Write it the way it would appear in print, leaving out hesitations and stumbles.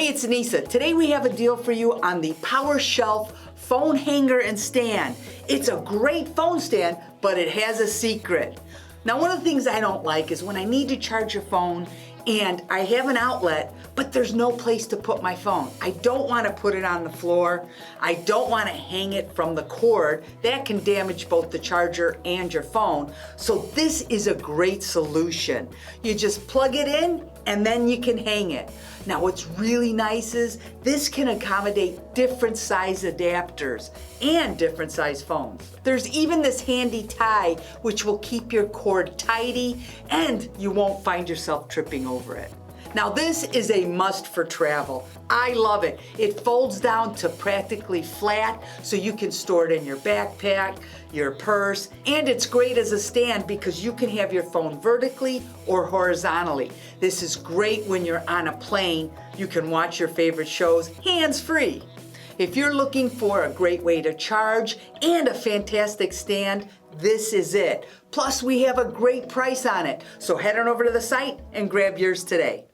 Hey, it's Nisa. Today we have a deal for you on the Power Shelf phone hanger and stand. It's a great phone stand, but it has a secret. Now, one of the things I don't like is when I need to charge a phone and I have an outlet, but there's no place to put my phone. I don't want to put it on the floor. I don't want to hang it from the cord. That can damage both the charger and your phone. So this is a great solution. You just plug it in and then you can hang it. Now what's really nice is this can accommodate different size adapters and different size phones. There's even this handy tie which will keep your cord tidy and you won't find yourself tripping over it. Now this is a must for travel. I love it. It folds down to practically flat so you can store it in your backpack, your purse, and it's great as a stand because you can have your phone vertically or horizontally. This is great when you're on a plane. You can watch your favorite shows hands-free. If you're looking for a great way to charge and a fantastic stand, this is it. Plus we have a great price on it. So head on over to the site and grab yours today.